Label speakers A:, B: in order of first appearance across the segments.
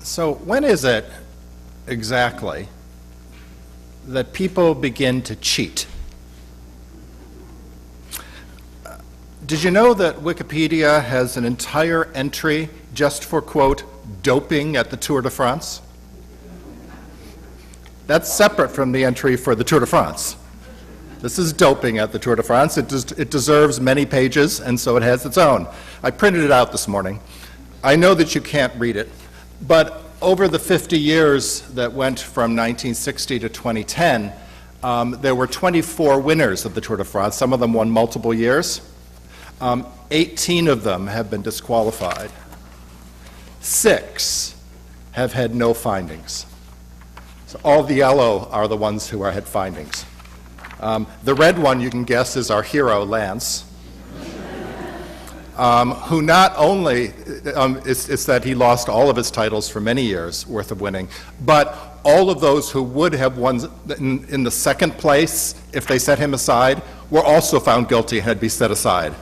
A: So when is it exactly that people begin to cheat? Did you know that Wikipedia has an entire entry just for, quote, doping at the Tour de France? That's separate from the entry for the Tour de France. This is doping at the Tour de France. It deserves many pages, and so it has its own. I printed it out this morning. I know that you can't read it, but over the 50 years that went from 1960 to 2010, there were 24 winners of the Tour de France. Some of them won multiple years. 18 of them have been disqualified. 6 have had no findings. So all the yellow are the ones who had findings. The red one, you can guess, is our hero, Lance, who not only, it's that he lost all of his titles for many years worth of winning, but all of those who would have won in the second place, if they set him aside, were also found guilty and had to be set aside.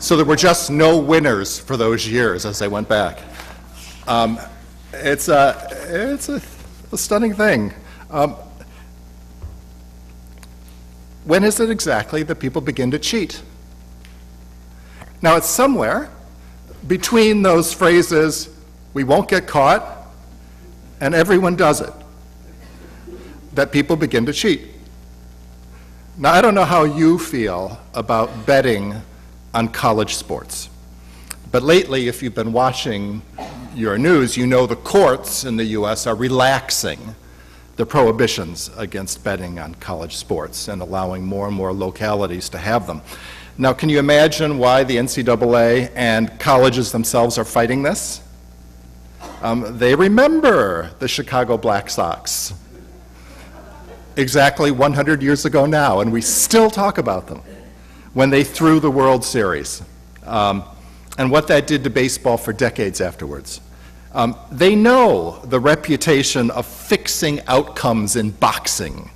A: So there were just no winners for those years as they went back. It's a stunning thing. When is it exactly that people begin to cheat? Now, it's somewhere between those phrases, we won't get caught, and everyone does it, that people begin to cheat. Now, I don't know how you feel about betting on college sports, but lately, if you've been watching your news, you know the courts in the U.S. are relaxing the prohibitions against betting on college sports and allowing more and more localities to have them. Now, can you imagine why the NCAA and colleges themselves are fighting this? They remember the Chicago Black Sox exactly 100 years ago now, and we still talk about them, when they threw the World Series, and what that did to baseball for decades afterwards. They know the reputation of fixing outcomes in boxing.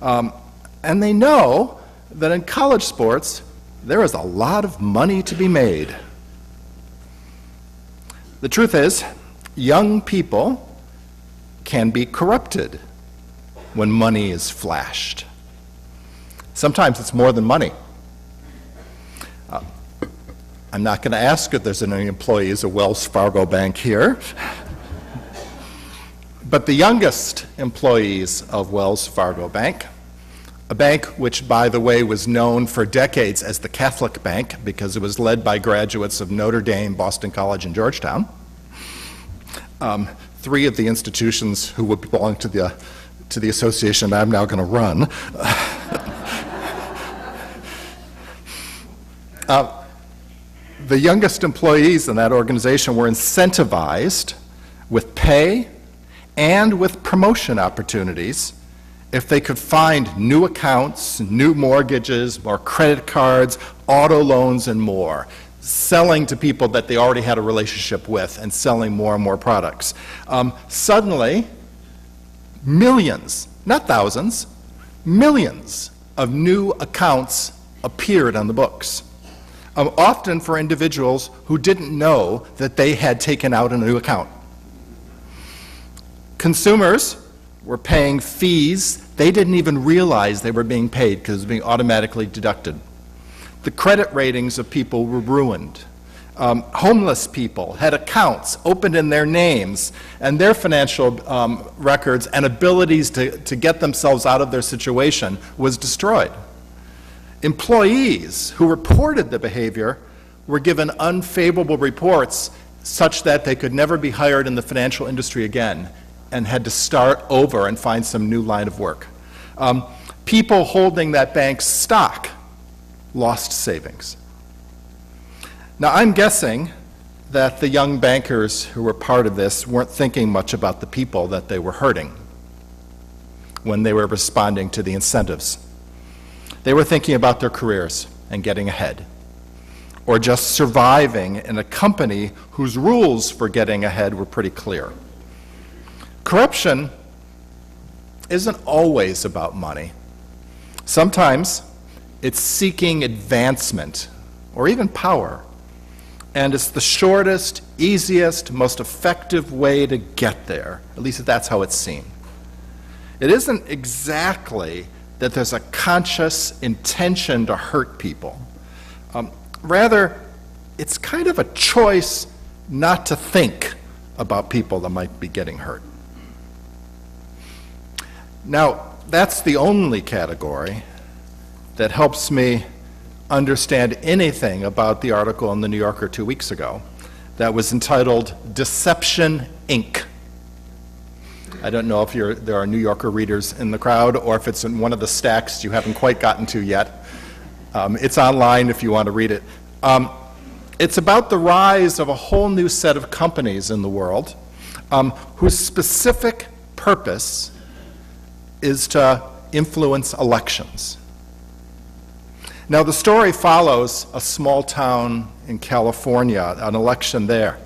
A: And they know that in college sports, there is a lot of money to be made. The truth is, young people can be corrupted when money is flashed. Sometimes it's more than money. I'm not going to ask if there's any employees of Wells Fargo Bank here, but the youngest employees of Wells Fargo Bank, a bank which, by the way, was known for decades as the Catholic Bank because it was led by graduates of Notre Dame, Boston College, and Georgetown, 3 of the institutions who would belong to the association I'm now going to run. The youngest employees in that organization were incentivized with pay and with promotion opportunities if they could find new accounts, new mortgages, more credit cards, auto loans, and more, selling to people that they already had a relationship with and selling more and more products. Suddenly, millions, not thousands, millions of new accounts appeared on the books. Often for individuals who didn't know that they had taken out a new account. Consumers were paying fees they didn't even realize they were being paid because it was being automatically deducted. The credit ratings of people were ruined. Homeless people had accounts opened in their names, and their financial records and abilities to get themselves out of their situation was destroyed. Employees who reported the behavior were given unfavorable reports such that they could never be hired in the financial industry again and had to start over and find some new line of work. People holding that bank's stock lost savings. Now, I'm guessing that the young bankers who were part of this weren't thinking much about the people that they were hurting when they were responding to the incentives. They were thinking about their careers and getting ahead, or just surviving in a company whose rules for getting ahead were pretty clear. Corruption isn't always about money. Sometimes it's seeking advancement or even power. and it's the shortest, easiest, most effective way to get there. At least that's how it's seen. It isn't exactly that there's a conscious intention to hurt people. Rather, it's kind of a choice not to think about people that might be getting hurt. Now, that's the only category that helps me understand anything about the article in the New Yorker 2 weeks ago that was entitled Deception, Inc. I don't know if there are New Yorker readers in the crowd or if it's in one of the stacks you haven't quite gotten to yet. It's online if you want to read it. It's about the rise of a whole new set of companies in the world whose specific purpose is to influence elections. Now, the story follows a small town in California, an election there,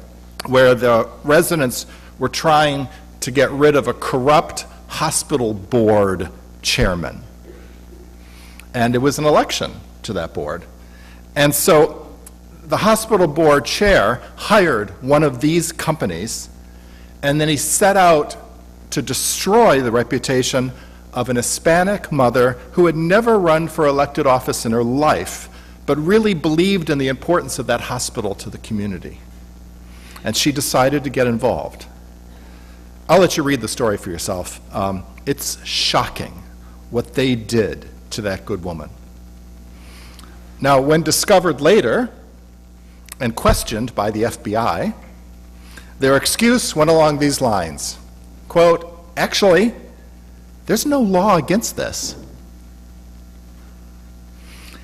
A: where the residents were trying to get rid of a corrupt hospital board chairman. And it was an election to that board. And so the hospital board chair hired one of these companies, and then he set out to destroy the reputation of an Hispanic mother who had never run for elected office in her life, but really believed in the importance of that hospital to the community. And she decided to get involved. I'll let you read the story for yourself. It's shocking what they did to that good woman. Now, when discovered later and questioned by the FBI, their excuse went along these lines. Quote, actually, there's no law against this.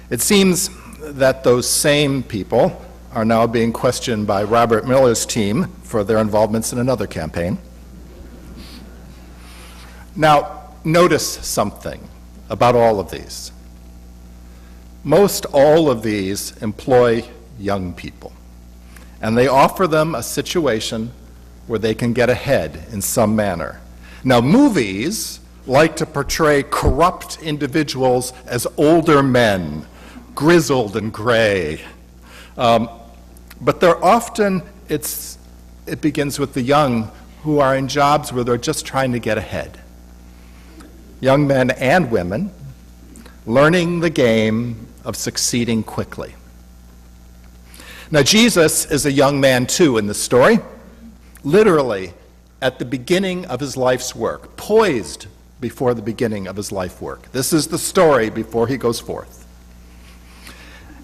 A: It seems that those same people are now being questioned by Robert Mueller's team for their involvements in another campaign. Now, notice something about all of these. Most all of these employ young people, and they offer them a situation where they can get ahead in some manner. Now, movies like to portray corrupt individuals as older men, grizzled and gray. But they're often, it begins with the young who are in jobs where they're just trying to get ahead. Young men and women learning the game of succeeding quickly. Now, Jesus is a young man too in this story, literally at the beginning of his life's work, poised before the beginning of his life work. This is the story before he goes forth.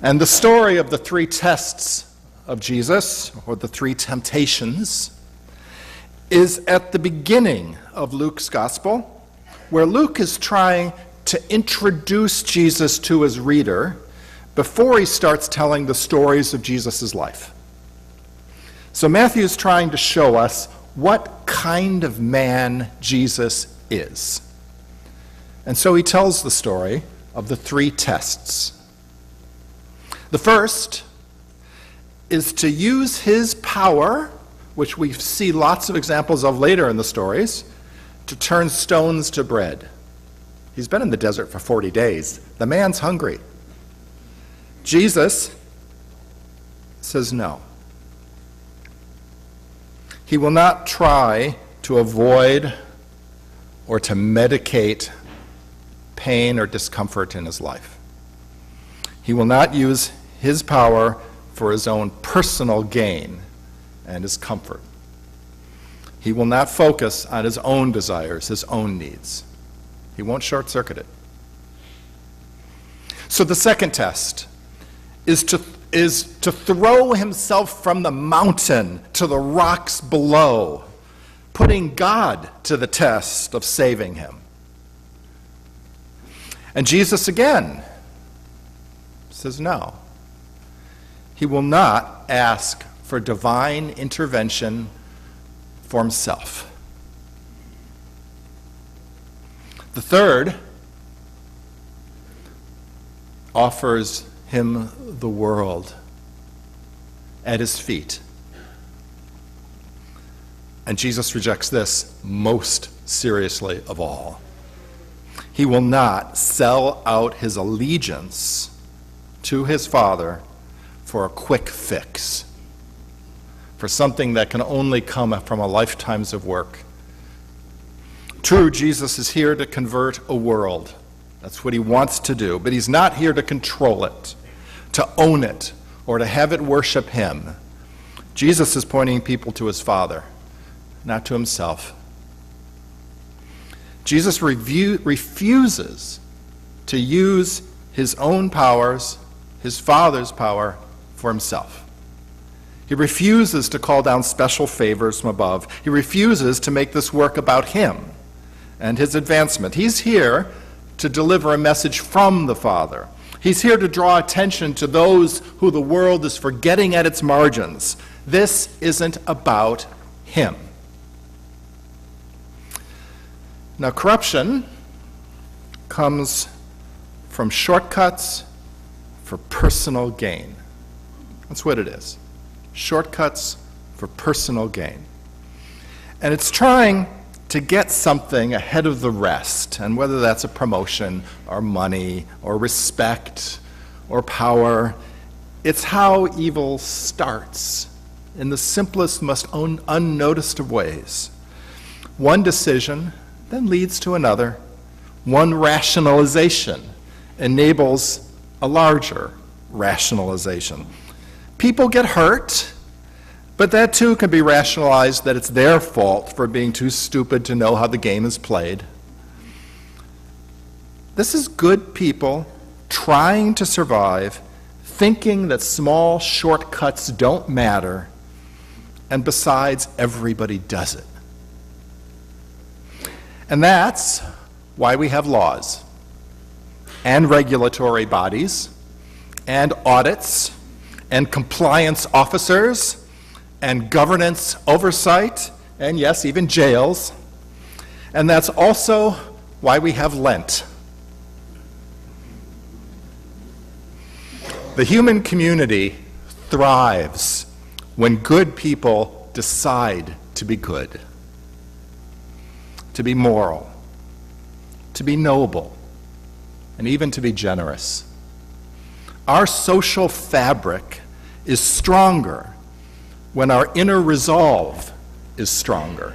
A: And the story of the three tests of Jesus, or the three temptations, is at the beginning of Luke's gospel, where Luke is trying to introduce Jesus to his reader before he starts telling the stories of Jesus' life. So Matthew is trying to show us what kind of man Jesus is. And so he tells the story of the three tests. The first is to use his power, which we see lots of examples of later in the stories, to turn stones to bread. He's been in the desert for 40 days. The man's hungry. Jesus says no. He will not try to avoid or to medicate pain or discomfort in his life. He will not use his power for his own personal gain and his comfort. He will not focus on his own desires, his own needs. He won't short-circuit it. So the second test is to throw himself from the mountain to the rocks below, putting God to the test of saving him. And Jesus again says no. He will not ask for divine intervention for himself. The third offers him the world at his feet. And Jesus rejects this most seriously of all. He will not sell out his allegiance to his Father for a quick fix. for something that can only come from a lifetimes of work. True, Jesus is here to convert a world. That's what he wants to do, but he's not here to control it, to own it, or to have it worship him. Jesus is pointing people to his Father, not to himself. Jesus refuses to use his own powers, his Father's power, for himself. He refuses to call down special favors from above. He refuses to make this work about him and his advancement. He's here to deliver a message from the Father. He's here to draw attention to those who the world is forgetting at its margins. This isn't about him. Now, corruption comes from shortcuts for personal gain. That's what it is. Shortcuts for personal gain. And it's trying to get something ahead of the rest, and whether that's a promotion or money or respect or power, it's how evil starts in the simplest, most unnoticed of ways. One decision then leads to another. One rationalization enables a larger rationalization. People get hurt, but that too can be rationalized that it's their fault for being too stupid to know how the game is played. This is good people trying to survive, thinking that small shortcuts don't matter, and besides, everybody does it. And that's why we have laws and regulatory bodies and audits and compliance officers and governance oversight and, yes, even jails. And that's also why we have Lent. The human community thrives when good people decide to be good, to be moral, to be noble, and even to be generous. Our social fabric is stronger when our inner resolve is stronger.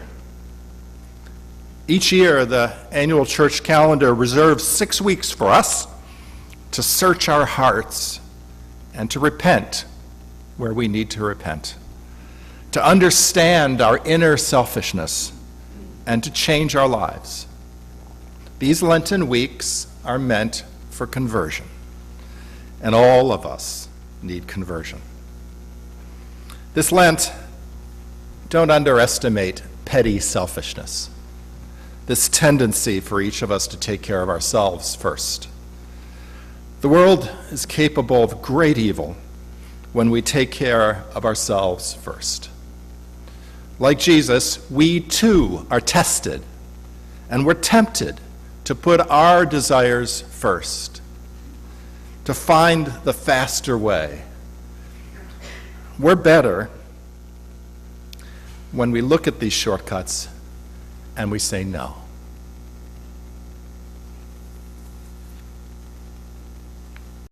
A: Each year, the annual church calendar reserves 6 weeks for us to search our hearts and to repent where we need to repent, to understand our inner selfishness, and to change our lives. These Lenten weeks are meant for conversion, and all of us need conversion. This Lent, don't underestimate petty selfishness, this tendency for each of us to take care of ourselves first. The world is capable of great evil when we take care of ourselves first. Like Jesus, we too are tested, and we're tempted to put our desires first, to find the faster way. We're better when we look at these shortcuts and we say no.